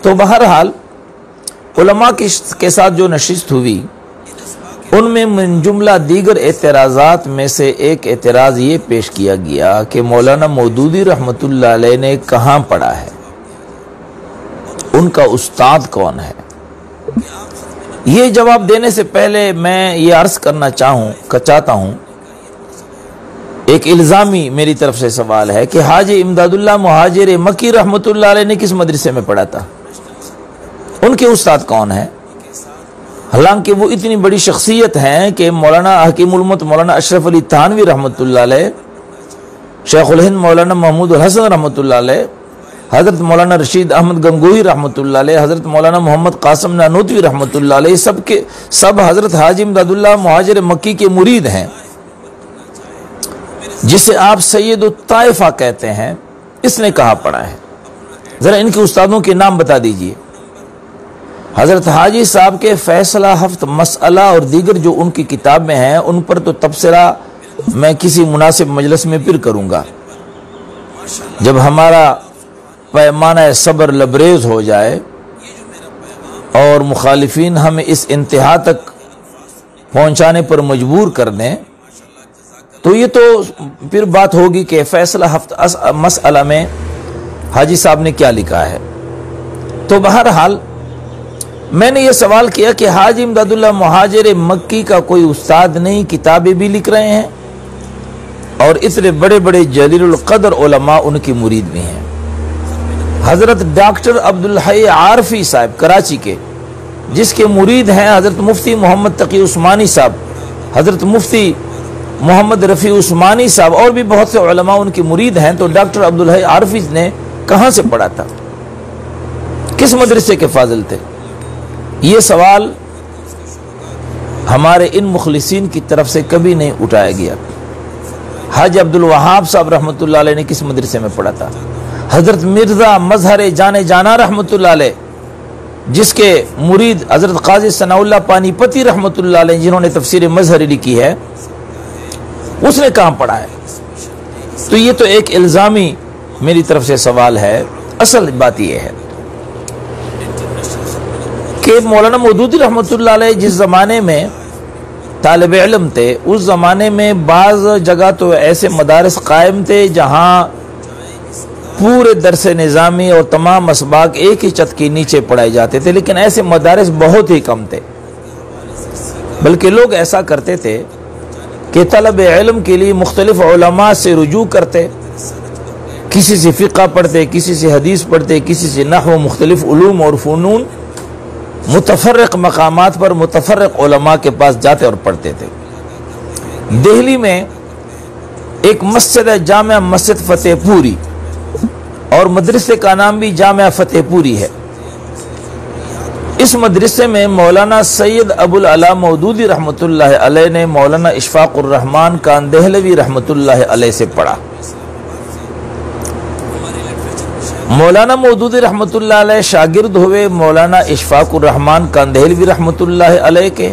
تو بہرحال علماء کے ساتھ جو نشست ہوئی ان میں من جملہ دیگر اعتراضات میں سے ایک اعتراض یہ پیش کیا گیا کہ مولانا مودودی رحمۃ اللہ علیہ نے کہاں پڑھا ہے، ان کا استاد کون ہے۔ یہ جواب دینے سے پہلے میں یہ عرض کرنا چاہتا ہوں، ایک الزامی میری طرف سے سوال ہے کہ حاجی امداد اللہ مہاجر مکی رحمۃ اللہ علیہ نے کس مدرسے میں پڑھا تھا، ان کے استاد کون ہیں؟ حالانکہ وہ اتنی بڑی شخصیت ہیں کہ مولانا حکیم الامت مولانا اشرف علی تھانوی رحمۃ اللہ علیہ، شیخ الہند مولانا محمود الحسن رحمۃ اللہ علیہ، حضرت مولانا رشید احمد گنگوہی رحمۃ اللہ علیہ، حضرت مولانا محمد قاسم نانوتوی رحمۃ اللہ علیہ، سب حضرت حاجی امداد اللہ مہاجر مکی کے مرید ہیں، جسے آپ سید الطائفہ کہتے ہیں، اس نے کہاں پڑھا ہے؟ ذرا ان کے استادوں کے نام بتا دیجئے۔ حضرت حاجی صاحب کے فیصلہ ہفت مسئلہ اور دیگر جو ان کی کتاب میں ہیں ان پر تو تبصرہ میں کسی مناسب مجلس میں پھر کروں گا، جب ہمارا پیمانہ صبر لبریز ہو جائے اور مخالفین ہمیں اس انتہا تک پہنچانے پر مجبور کر دیں، تو یہ تو پھر بات ہوگی کہ فیصلہ ہفت مسئلہ میں حاجی صاحب نے کیا لکھا ہے۔ تو بہرحال میں نے یہ سوال کیا کہ حاجی امداد اللہ مہاجر مکی کا کوئی استاد نہیں، کتابیں بھی لکھ رہے ہیں اور اتنے بڑے بڑے جلیل القدر علماء ان کی مرید بھی ہیں۔ حضرت ڈاکٹر عبدالحی عارفی صاحب کراچی کے، جس کے مرید ہیں حضرت مفتی محمد تقی عثمانی صاحب، حضرت مفتی محمد رفیع عثمانی صاحب، اور بھی بہت سے علماء ان کی مرید ہیں، تو ڈاکٹر عبدالحی عارفی نے کہاں سے پڑھا تھا، کس مدرسے کے فاضل تھے؟ یہ سوال ہمارے ان مخلصین کی طرف سے کبھی نہیں اٹھایا گیا۔ حاجی عبدالوہاب صاحب رحمۃ اللہ علیہ نے کس مدرسے میں پڑھا تھا؟ حضرت مرزا مظہر جانے جانا رحمۃ اللہ علیہ، جس کے مرید حضرت قاضی ثناء اللہ پانی پتی رحمۃ اللہ علیہ، جنہوں نے تفسیر مظہری لکھی ہے، اس نے کہاں پڑھا ہے؟ تو یہ تو ایک الزامی میری طرف سے سوال ہے۔ اصل بات یہ ہے کہ مولانا مودودی رحمۃ اللہ علیہ جس زمانے میں طالب علم تھے، اس زمانے میں بعض جگہ تو ایسے مدارس قائم تھے جہاں پورے درس نظامی اور تمام اسباق ایک ہی چھت کے نیچے پڑھائے جاتے تھے، لیکن ایسے مدارس بہت ہی کم تھے۔ بلکہ لوگ ایسا کرتے تھے کہ طلب علم کے لیے مختلف علماء سے رجوع کرتے، کسی سے فقہ پڑھتے، کسی سے حدیث پڑھتے، کسی سے نحو، مختلف علوم اور فنون، متفرق مقامات پر متفرق علماء کے پاس جاتے اور پڑھتے تھے۔ دہلی میں ایک مسجد ہے، جامعہ مسجد فتح پوری، اور مدرسے کا نام بھی جامعہ فتح پوری ہے۔ اس مدرسے میں مولانا سید ابو العلا مودودی رحمۃ اللہ علیہ نے مولانا اشفاق الرحمان کاندہلوی رحمۃ اللہ علیہ سے پڑھا۔ مولانا مودودی رحمۃ اللہ علیہ شاگرد ہوئے مولانا اشفاق الرحمان کاندہلوی رحمۃ اللہ علیہ کے۔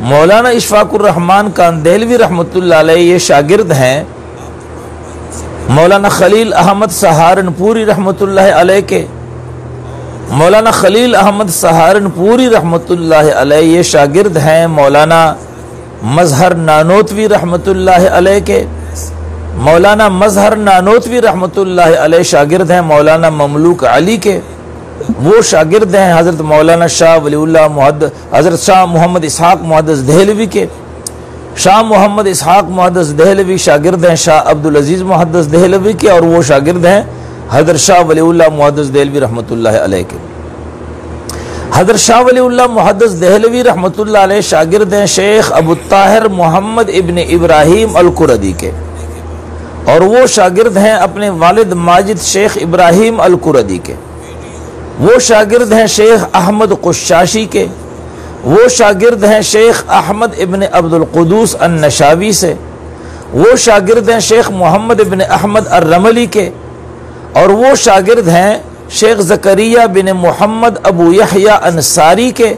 مولانا اشفاق الرحمان کاندہلوی رحمۃ اللہ علیہ یہ شاگرد ہیں مولانا خلیل احمد سہارنپوری رحمۃ اللہ علیہ کے۔ مولانا خلیل احمد سہارنپوری رحمۃ اللہ علیہ یہ شاگرد ہیں مولانا مظہر نانوتوی رحمۃ اللہ علیہ کے۔ مولانا مظہر نانوتوی رحمۃ اللہ علیہ شاگرد ہیں مولانا مملوک علی کے۔ وہ شاگرد ہیں حضرت مولانا شاہ ولی اللہ حضرت شاہ محمد اسحاق محدث دہلوی کے۔ شاہ محمد اسحاق محدث دہلوی شاگرد ہیں شاہ عبدالعزیز محدث دہلوی کے، اور وہ شاگرد ہیں حضرت شاہ ولی اللہ محدث دہلوی رحمۃ اللہ علیہ کے۔ حضرت شاہ ولی اللہ محدث دہلوی رحمۃ اللہ علیہ شاگرد ہیں شیخ ابو الطاہر محمد ابن ابراہیم القردی کے، اور وہ شاگرد ہیں اپنے والد ماجد شیخ ابراہیم القردی کے۔ وہ شاگرد ہیں شیخ احمد قشاشی کے۔ وہ شاگرد ہیں شیخ احمد ابن عبد القدوس النشاوی سے۔ وہ شاگرد ہیں شیخ محمد ابن احمد الرملی کے، اور وہ شاگرد ہیں شیخ زکریہ بن محمد ابو یحییٰ انصاری کے،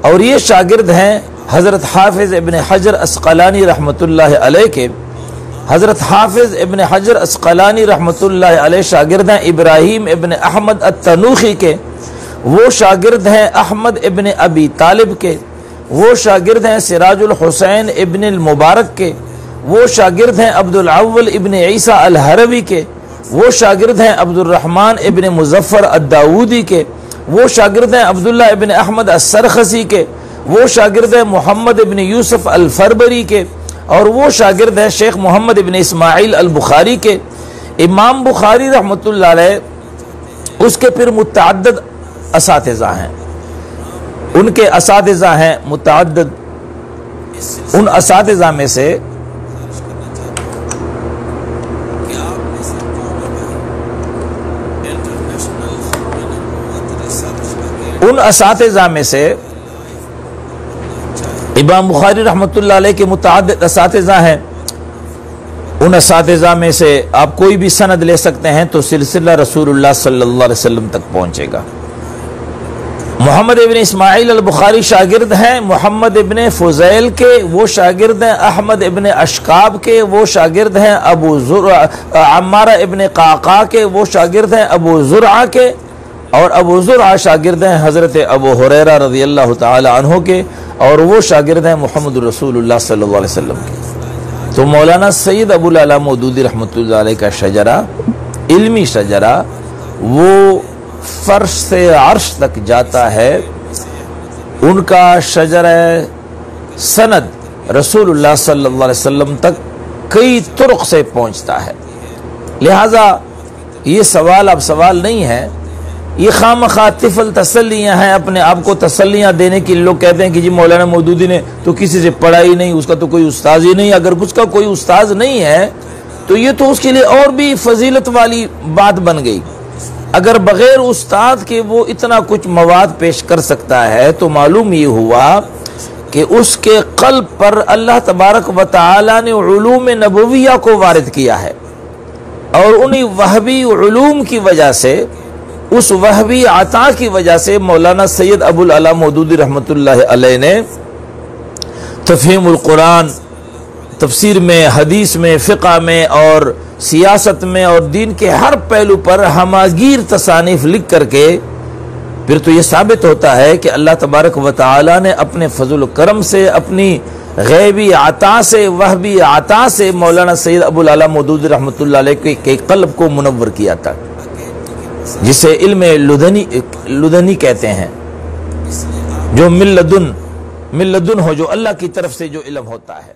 اور یہ شاگرد ہیں حضرت حافظ ابن حجر عسقلانی رحمۃ اللہ علیہ کے۔ حضرت حافظ ابن حجر اسقلانی رحمۃ اللہ علیہ شاگرد ہیں ابراہیم ابن احمد التنوخی کے، وہ شاگرد ہیں احمد ابن ابی طالب کے، وہ شاگرد ہیں سراج الحسین ابن المبارک کے، وہ شاگرد ہیں عبد الاول ابن عیسیٰ الحروی کے، وہ شاگرد ہیں عبد الرحمن ابن مظفر الداودی کے، وہ شاگرد ہیں عبداللہ ابن احمد السرخسی کے، وہ شاگرد ہیں محمد ابن یوسف الفربری کے، اور وہ شاگرد ہیں شیخ محمد ابن اسماعیل البخاری کے۔ امام بخاری رحمۃ اللہ علیہ اس کے پھر متعدد اساتذہ ہیں، ان کے اساتذہ ہیں متعدد، ان اساتذہ میں سے امام بخاری رحمۃ اللہ علیہ کے متعدد اساتذہ ہیں، ان اساتذہ میں سے آپ کوئی بھی سند لے سکتے ہیں تو سلسلہ رسول اللہ صلی اللہ علیہ وسلم تک پہنچے گا۔ محمد ابن اسماعیل البخاری شاگرد ہیں محمد ابن فضیل کے، وہ شاگرد ہیں احمد ابن اشکاب کے، وہ شاگرد ہیں ابو زرع عمارہ ابن قعقاع کے، وہ شاگرد ہیں ابو زرعہ کے، اور ابو زرعہ شاگرد ہیں حضرت ابو ہریرہ رضی اللہ تعالی عنہ کے، اور وہ شاگرد ہیں محمد رسول اللہ صلی اللہ علیہ وسلم کے۔ تو مولانا سید ابو العلا مودودی رحمۃ اللہ علیہ کا شجرہ، علمی شجرہ، وہ فرش سے عرش تک جاتا ہے، ان کا شجرہ سند رسول اللہ صلی اللہ علیہ وسلم تک کئی طرق سے پہنچتا ہے۔ لہٰذا یہ سوال اب سوال نہیں ہے، یہ خامخواہ طفل تسلیاں ہیں، اپنے آپ کو تسلیاں دینے کے لوگ کہتے ہیں کہ جی مولانا مودودی نے تو کسی سے پڑھا ہی نہیں، اس کا تو کوئی استاذ ہی نہیں۔ اگر اس کا کوئی استاذ نہیں ہے تو یہ تو اس کے لیے اور بھی فضیلت والی بات بن گئی۔ اگر بغیر استاد کے وہ اتنا کچھ مواد پیش کر سکتا ہے تو معلوم یہ ہوا کہ اس کے قلب پر اللہ تبارک و تعالی نے علوم نبویہ کو وارد کیا ہے، اور انہی وہبی علوم کی وجہ سے، اس وہبی عطا کی وجہ سے مولانا سید ابو العلا مودودی رحمۃ اللہ علیہ نے تفہیم القرآن، تفسیر میں، حدیث میں، فقہ میں اور سیاست میں اور دین کے ہر پہلو پر ہماگیر تصانیف لکھ کر کے، پھر تو یہ ثابت ہوتا ہے کہ اللہ تبارک و تعالی نے اپنے فضل و کرم سے، اپنی غیبی عطا سے، وہبی عطا سے مولانا سید ابو العلا مودودی رحمۃ اللہ علیہ کے قلب کو منور کیا تھا، جسے علم لدنی کہتے ہیں، جو من لدن ہو، جو اللہ کی طرف سے جو علم ہوتا ہے۔